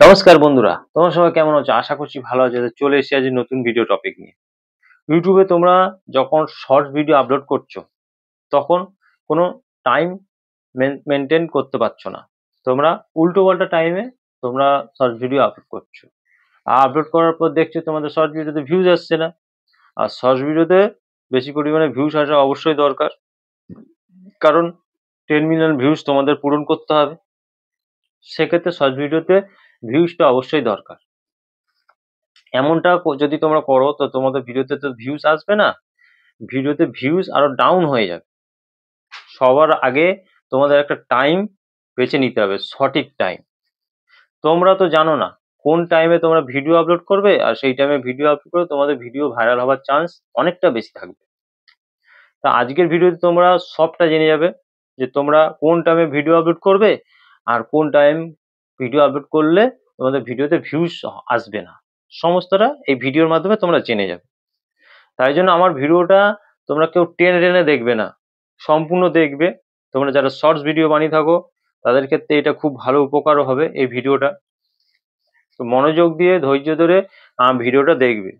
নমস্কার বন্ধুরা, তোমরা সবাই কেমন আছো? আশা করছি ভালো আছো। তো চলে এসেছি আজ নতুন ভিডিও টপিক নিয়ে। ইউটিউবে তোমরা যখন শর্টস ভিডিও আপলোড করছো, তখন কোনো টাইম মেনটেন করতে পারছো না। তোমরা উল্টো-পাল্টা টাইমে তোমরা শর্টস ভিডিও আপলোড করছো। আপলোড করার পর দেখছো তোমাদের শর্টস ভিডিওতে ভিউজ আসছে না। আর শর্টস ভিডিওতে বেশি পরিমাণে ভিউজ আসা অবশ্যই দরকার। কারণ 10 মিলিয়ন ভিউজ তোমাদের পূরণ করতে হবে। সেক্ষেত্রে শর্টস ভিডিওতে ভিউজটা অবশ্যই দরকার। এমনটা যদি তোমরা করো তো তোমাদের ভিডিওতে তো ভিউজ আসবে না, ভিডিওতে ভিউজ আরো ডাউন হয়ে যাবে। সবার আগে তোমাদের একটা টাইম বেছে নিতে হবে, সঠিক টাইম। তোমরা তো জানো না কোন টাইমে তোমরা ভিডিও আপলোড করবে, আর সেই টাইমে ভিডিও আপলোড করে তোমাদের ভিডিও ভাইরাল হওয়ার চান্স অনেকটা বেশি থাকবে। তা আজকের ভিডিওতে তোমরা সবটা জেনে যাবে যে তোমরা কোন টাইমে ভিডিও আপলোড করবে আর কোন টাইম ভিডিও আপলোড করলে তোমাদের ভিডিওতে ভিউজ আসবে না। সমস্তটা এই ভিডিওর মাধ্যমে তোমরা জেনে যাবে। তাই জন্য আমার ভিডিওটা তোমরা কেউ টেনে টেনে দেখবে না, সম্পূর্ণ দেখবে। তোমরা যারা শর্টস ভিডিও বানিয়ে থাকো তাদের ক্ষেত্রে এটা খুব ভালো উপকারও হবে এই ভিডিওটা। তো মনোযোগ দিয়ে ধৈর্য ধরে ভিডিওটা দেখবে।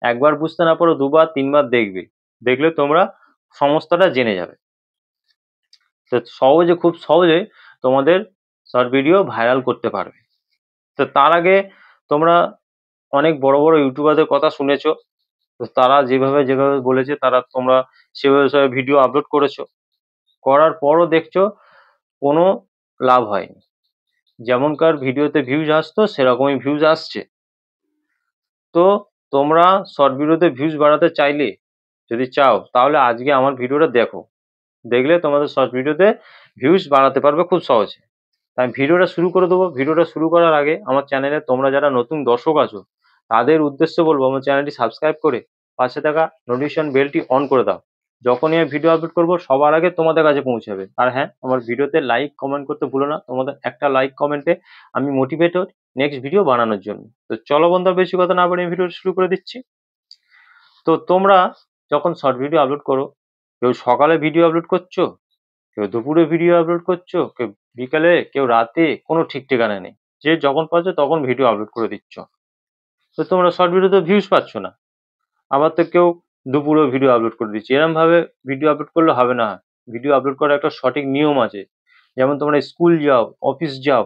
একবার বুঝতে না পারো দুবার তিনবার দেখবে, দেখলে তোমরা সমস্তটা জেনে যাবে। তো খুব সহজে তোমাদের শর্ট ভিডিও ভাইরাল করতে পারবে। তো তার আগে তোমরা অনেক বড় বড় ইউটিউবারদের কথা শুনেছো, তো তারা যেভাবে যেভাবে বলেছে তোমরা সেভাবে ভিডিও আপলোড করেছো, করার পরও দেখছো কোনো লাভ হয়নি। যেমনকার ভিডিওতে ভিউজ আসতো সেরকমই ভিউজ আসছে। তো তোমরা শর্ট ভিডিওতে ভিউজ বাড়াতে চাইলে, যদি চাও, তাহলে আজকে আমার ভিডিওটা দেখো। দেখলে তোমাদের শর্ট ভিডিওতে ভিউজ বাড়াতে পারবে খুব সহজে। তাই ভিডিওটা শুরু করে দেবো। ভিডিওটা শুরু করার আগে আমার চ্যানেলে তোমরা যারা নতুন দর্শক আছো তাদের উদ্দেশ্যে বলবো আমার চ্যানেলটি সাবস্ক্রাইব করে পাশে থাকা নোটিফিকেশন বেলটি অন করে দাও। যখনই আমি ভিডিও আপলোড করবো সবার আগে তোমাদের কাছে পৌঁছাবে। আর হ্যাঁ, আমার ভিডিওতে লাইক কমেন্ট করতে ভুলো না। তোমাদের একটা লাইক কমেন্টে আমি মোটিভেট হই নেক্সট ভিডিও বানানোর জন্য। তো চলো বন্ধুরা, বেশি কথা না বাড়িয়ে ভিডিও শুরু করে দিচ্ছি। তো তোমরা যখন শর্ট ভিডিও আপলোড করো, কেউ সকালে ভিডিও আপলোড করছো, কেউ দুপুরে ভিডিও আপলোড করছো, কেউ বিকালে, কেউ রাতে, কোনো ঠিক ঠিকানা নেই। যে যখন পাচ্ছ তখন ভিডিও আপলোড করে দিচ্ছ। তো তোমরা শর্ট ভিডিওতে ভিউজ পাচ্ছ না। আবার তো কেউ দুপুরেও ভিডিও আপলোড করে দিচ্ছে। এরম ভাবে ভিডিও আপলোড করলে হবে না। ভিডিও আপলোড করার একটা সঠিক নিয়ম আছে। যেমন তোমরা স্কুল যাও, অফিস যাও,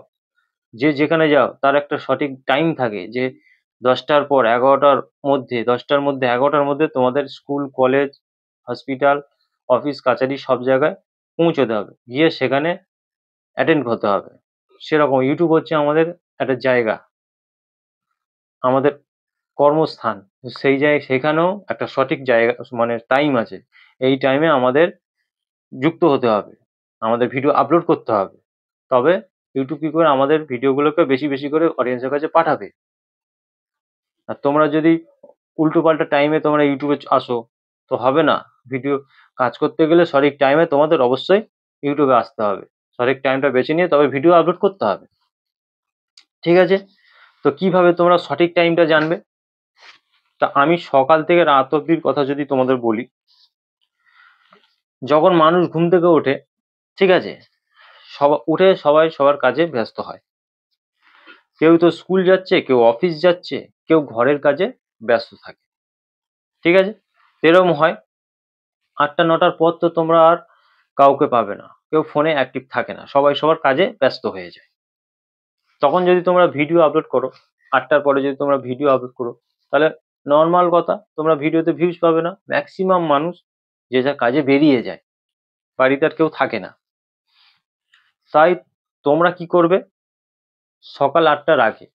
যে যেখানে যাও তার একটা সঠিক টাইম থাকে যে 10টার পর 11টার মধ্যে, 10টার মধ্যে 11টার মধ্যে তোমাদের স্কুল, কলেজ, হসপিটাল, অফিস, কাছারি সব জায়গায় পৌঁছতে হবে, গিয়ে সেখানে অ্যাটেন্ড হতে হবে। সেরকম ইউটিউব হচ্ছে আমাদের একটা জায়গা, আমাদের কর্মস্থান। সেই জায়গায় সেখানেও একটা সঠিক জায়গা মানে টাইম আছে। এই টাইমে আমাদের যুক্ত হতে হবে, আমাদের ভিডিও আপলোড করতে হবে। তবে ইউটিউব কি করে আমাদের ভিডিওগুলোকে বেশি বেশি করে অডিয়েন্সের কাছে পাঠাবে। আর তোমরা যদি উল্টোপাল্টা টাইমে তোমরা ইউটিউবে আসো তো হবে না। ভিডিও কাজ করতে গেলে সঠিক টাইমে তোমাদের অবশ্যই ইউটিউবে আসতে হবে। সঠিক টাইমটা বেছে নিয়ে তবে ভিডিও আপলোড করতে হবে। ঠিক আছে? তো কিভাবে তোমরা সঠিক টাইমটা জানবে? তা আমি সকাল থেকে রাত অব্দির কথা যদি তোমাদের বলি, যখন মানুষ ঘুম থেকে ওঠে, ঠিক আছে, উঠে সবাই সবার কাজে ব্যস্ত হয়। কেউ তো স্কুল যাচ্ছে, কেউ অফিস যাচ্ছে, কেউ ঘরের কাজে ব্যস্ত থাকে। ঠিক আছে? এরকম হয়। 8টা 9টার পর তো তোমরা আর কাউকে পাবে না, কেউ ফোনে অ্যাক্টিভ থাকে না, সবাই সবার কাজে ব্যস্ত হয়ে যায়। তখন যদি তোমরা ভিডিও আপলোড করো, 8টার পরে যদি তোমরা ভিডিও আপলোড করো, তাহলে নর্মাল কথা তোমরা ভিডিওতে ভিউজ পাবে না। ম্যাক্সিমাম মানুষ যে যার কাজে বেরিয়ে যায়, বাড়িতে আর কেউ থাকে না। তাই তোমরা কি করবে, সকাল 8টার আগে,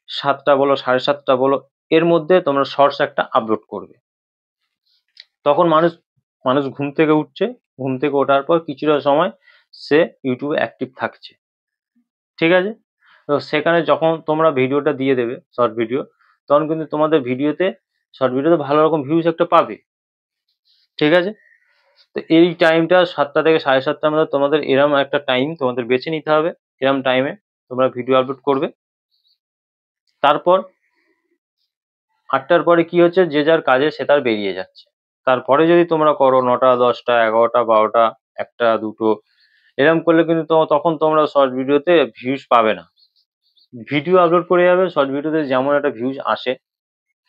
7টা বলো 7:30 বলো, এর মধ্যে তোমরা শর্টস একটা আপলোড করবে। তখন মানুষ মানুষ ঘুম থেকে উঠছে, ঘুম থেকে ওঠার পর কিছুটা সময় সে ইউটিউবে অ্যাক্টিভ থাকছে। ঠিক আছে? তো সেখানে যখন তোমরা ভিডিওটা দিয়ে দেবে শর্ট ভিডিও, তখন কিন্তু তোমাদের শর্ট ভিডিওতে ভালো রকম ভিউজ একটা পাবে। ঠিক আছে? তো এই টাইমটা 7টা থেকে 7:30টার মধ্যে তোমাদের এরম একটা টাইম তোমাদের বেছে নিতে হবে। এরম টাইমে তোমরা ভিডিও আপলোড করবে। তারপর 8টার পরে কি হচ্ছে, যে যার কাজে সে তার বেরিয়ে যাচ্ছে। তারপরে যদি তোমরা করো 9টা 10টা 11টা 12টা 1টা 2টো, এরম করলে কিন্তু তখন তোমরা শর্ট ভিডিওতে ভিউজ পাবে না। ভিডিও আপলোড করে যাবে, শর্ট ভিডিওতে যেমন একটা ভিউজ আসে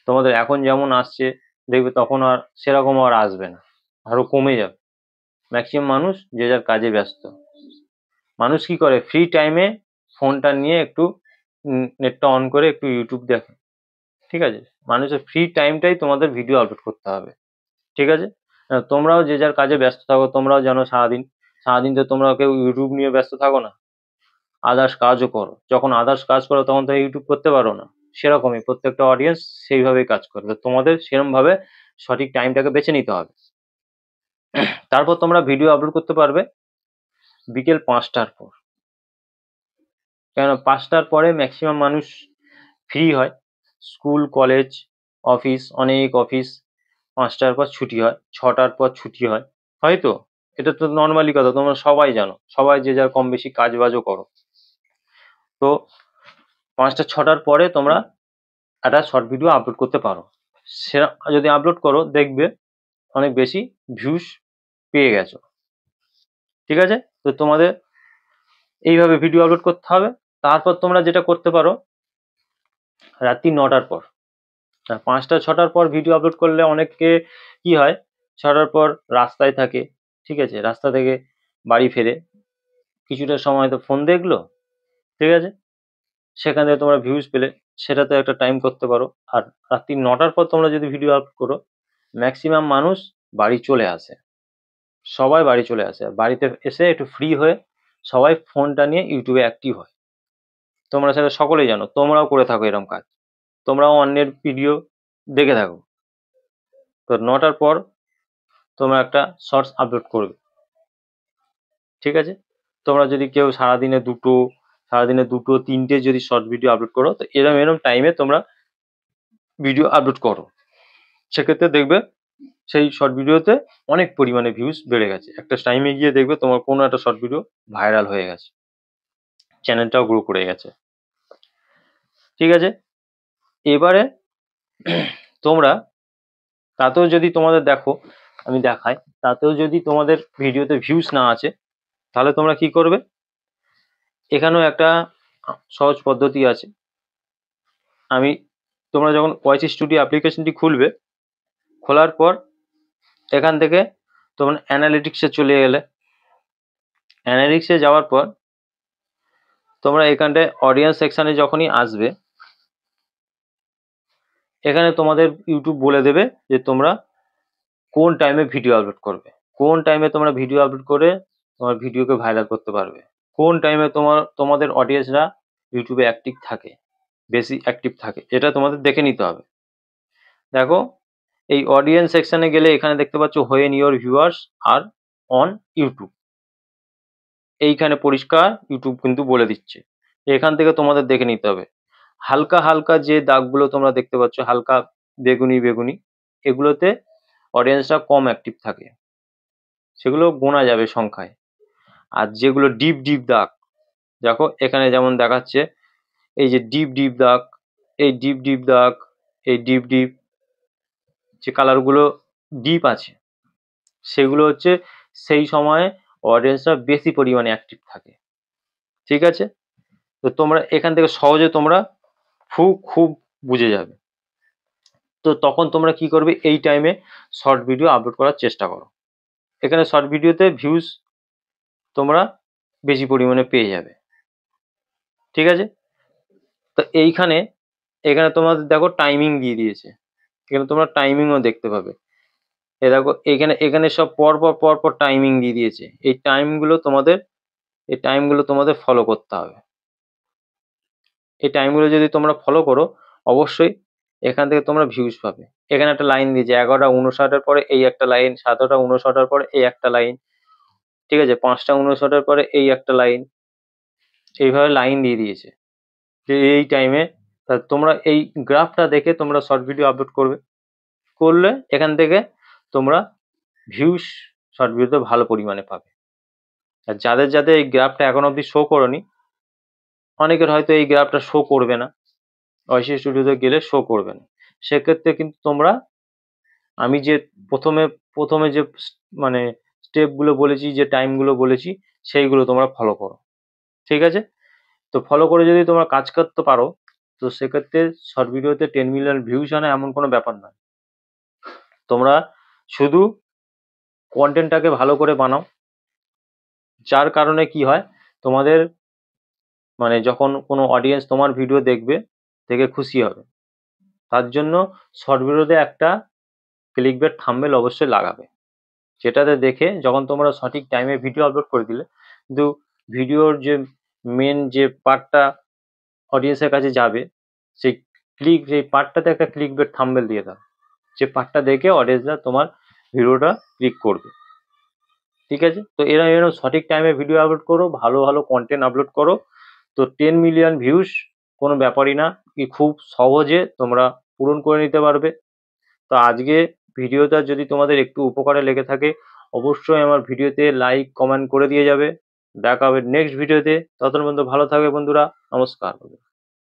তোমাদের এখন যেমন আসছে, দেখবে তখন আর সেরকম আর আসবে না, আরো কমে যাবে। ম্যাক্সিমাম মানুষ যে যার কাজে ব্যস্ত। মানুষ কি করে, ফ্রি টাইমে ফোনটা নিয়ে একটু নেটটা অন করে একটু ইউটিউব দেখে। ঠিক আছে, মানুষের ফ্রি টাইমটাই তোমাদের ভিডিও আপলোড করতে হবে। ঠিক আছে, তোমরাও যে যার কাজে ব্যস্ত থাকো, তোমরাও জানো সারাদিন সারাদিন তো তোমরা কেউ ইউটিউব নিয়ে ব্যস্ত থাকো না, আদার্স কাজও করো। যখন আদার্স কাজ করো তখন তো ইউটিউব করতে পারো না। সেরকমই প্রত্যেকটা অডিয়েন্স সেইভাবেই কাজ করবে, তোমাদের সেরকম ভাবে সঠিক টাইমটাকে বেছে নিতে হবে। তারপর তোমরা ভিডিও আপলোড করতে পারবে বিকেল 5টার পর, কেন 5টার পরে ম্যাক্সিমাম মানুষ ফ্রি হয়। স্কুল, কলেজ, অফিস, অনেক অফিস 5টার পর ছুটি হয়, 6টার পর ছুটি হয়, হয়তো এটা তো নর্মালি কথা, তোমরা সবাই জানো, সবাই যে যার কম বেশি কাজ বাজও করো। তো 5টা 6টার পরে তোমরা একটা শর্ট ভিডিও আপলোড করতে পারো। সে যদি আপলোড করো দেখবে অনেক বেশি ভিউজ পেয়ে গেছো। ঠিক আছে, তো তোমাদের এইভাবে ভিডিও আপলোড করতে হবে। তারপর তোমরা যেটা করতে পারো, রাত্রি 9টার পর, 5টা 6টার পর ভিডিও আপলোড করলে অনেককে কি হয়, 6টার পর রাস্তায় থাকে। ঠিক আছে, রাস্তা থেকে বাড়ি ফেরে কিছুটা সময় তো ফোন দেখলো। ঠিক আছে, সেখান থেকে তোমরা ভিউজ পেলে, সেটা তো একটা টাইম করতে পারো। আর রাত্রি 9টার পর তোমরা যদি ভিডিও আপলোড করো, ম্যাক্সিমাম মানুষ বাড়ি চলে আসে, সবাই বাড়ি চলে আসে, আর বাড়িতে এসে একটু ফ্রি হয়ে সবাই ফোনটা নিয়ে ইউটিউবে অ্যাক্টিভ হয়। তোমরা সেটা সকলেই জানো, তোমরাও করে থাকো এরকম কাজ, তোমরাও অন্যের ভিডিও দেখে থাকো। তো 9টার পর তোমরা একটা শর্টস আপলোড করবে। ঠিক আছে, তোমরা যদি কেউ সারাদিনে দুটো 3টে যদি শর্ট ভিডিও আপলোড করো, তো এরম এরম টাইমে তোমরা ভিডিও আপলোড করো, সেক্ষেত্রে দেখবে সেই শর্ট ভিডিওতে অনেক পরিমাণে ভিউজ বেড়ে গেছে। একটা টাইমে গিয়ে দেখবে তোমার কোনো একটা শর্ট ভিডিও ভাইরাল হয়ে গেছে, চ্যানেলটাও গ্রো করে গেছে। ঠিক আছে, এবারে তোমরা তাতেও যদি তোমাদের দেখো, আমি দেখাই, তাতেও যদি তোমাদের ভিডিওতে ভিউজ না আছে, তাহলে তোমরা কি করবে, এখানেও একটা সহজ পদ্ধতি আছে। তোমরা যখন ভয়েস স্টুডিও অ্যাপ্লিকেশনটি খুলবে, খোলার পর এখান থেকে তোমরা অ্যানালিটিক্সে চলে গেলে, অ্যানালিটিক্সে যাওয়ার পর তোমরা এখানটায় অডিয়েন্স সেকশনে যখনই আসবে, এখানে তোমাদের ইউটিউব বলে দেবে যে তোমরা কোন টাইমে ভিডিও আপলোড করবে, কোন টাইমে তোমরা ভিডিও আপলোড করে তোমার ভিডিওকে ভাইরাল করতে পারবে, কোন টাইমে তোমাদের অডিয়েন্সরা ইউটিউবে অ্যাক্টিভ থাকে, বেশি অ্যাক্টিভ থাকে, এটা তোমাদের দেখে নিতে হবে। দেখো, এই অডিয়েন্স সেকশনে গেলে এখানে দেখতে পাচ্ছ when your viewers are on YouTube, এইখানে পরিষ্কার ইউটিউব কিন্তু বলে দিচ্ছে। এখান থেকে তোমাদের দেখে নিতে হবে। হালকা হালকা যে দাগগুলো তোমরা দেখতে পাচ্ছ, হালকা বেগুনি বেগুনি, এগুলোতে অডিয়েন্সরা কম অ্যাক্টিভ থাকে, সেগুলো গোনা যাবে সংখ্যায়। আর যেগুলো ডিপ ডিপ দাগ, দেখো এখানে যেমন দেখাচ্ছে, এই যে ডিপ ডিপ দাগ, এই ডিপ ডিপ দাগ, এই ডিপ ডিপ যে কালারগুলো ডিপ আছে, সেগুলো হচ্ছে সেই সময়ে অডিয়েন্সরা বেশি পরিমাণে অ্যাক্টিভ থাকে। ঠিক আছে, তো তোমরা এখান থেকে সহজে তোমরা খুব বুঝে যাবে। তো তখন তোমরা কি করবে, এই টাইমে শর্ট ভিডিও আপলোড করার চেষ্টা করো। এখানে শর্ট ভিডিওতে ভিউজ তোমরা বেশি পরিমাণে পেয়ে যাবে। ঠিক আছে, তো এখানে তোমাদের দেখো টাইমিং দিয়ে দিয়েছে, এখানে তোমরা টাইমিংও দেখতে পাবে। দেখো এখানে সব পর পর টাইমিং দিয়ে দিয়েছে। এই টাইমগুলো তোমাদের ফলো করতে হবে। এই টাইমগুলো যদি তোমরা ফলো করো, অবশ্যই এখান থেকে তোমরা ভিউজ পাবে। এখানে একটা লাইন দিয়েছে 11টা 59-এর পরে এই একটা লাইন, 7টা 59-এর পরে এই একটা লাইন। ঠিক আছে, 5টা 59-এর পরে এই একটা লাইন, এইভাবে লাইন দিয়ে দিয়েছে যে এই টাইমে তোমরা এই গ্রাফটা দেখে তোমরা শর্ট ভিডিও আপলোড করলে এখান থেকে তোমরা ভিউজ শর্ট ভিডিওতে ভালো পরিমাণে পাবে। আর যাদের এই গ্রাফটা এখন অবধি শো করনি, অনেকের হয়তো এই গ্রাফটা শো করবে না, ভয়েস স্টুডিওতে গেলে শো করবে না, সেক্ষেত্রে কিন্তু তোমরা আমি যে প্রথমে যে মানে স্টেপগুলো বলেছি, যে টাইমগুলো বলেছি, সেইগুলো তোমরা ফলো করো। ঠিক আছে, তো ফলো করে যদি তোমরা কাজ করতে পারো, তো সেক্ষেত্রে শর্ট ভিডিওতে 10 মিলিয়ন ভিউজ আনা এমন কোনো ব্যাপার নয়। তোমরা শুধু কন্টেন্টটাকে ভালো করে বানাও, যার কারণে কি হয়, তোমাদের মানে যখন কোনো অডিয়েন্স তোমার ভিডিও দেখবে, দেখে খুশি হবে। তার জন্য শর্ট ভিডিওতে একটা ক্লিকবেট থাম্বনেল অবশ্যই লাগাবে, যেটাতে দেখে যখন তোমরা সঠিক টাইমে ভিডিও আপলোড করে দিলে, কিন্তু ভিডিওর যে মেন যে পার্টটা অডিয়েন্সের কাছে যাবে, সেই পার্টটাতে একটা ক্লিকবেট থাম্বনেল দিয়ে দাও, যে পার্টটা দেখে অডিয়েন্সরা তোমার ভিডিওটা ক্লিক করবে। ঠিক আছে, তো এরকম সঠিক টাইমে ভিডিও আপলোড করো, ভালো ভালো কন্টেন্ট আপলোড করো, তো 10 মিলিয়ন ভিউজ কোনো ব্যাপারই না, কি খুব সহজে তোমরা পূরণ করে নিতে পারবে। তো আজকে ভিডিওটা যদি তোমাদের একটু উপকারে লেগে থাকে, অবশ্যই আমার ভিডিওতে লাইক কমেন্ট করে দিয়ে যাবে। দেখা হবে নেক্সট ভিডিওতে, ততক্ষণ পর্যন্ত ভালো থাকবে বন্ধুরা, নমস্কার।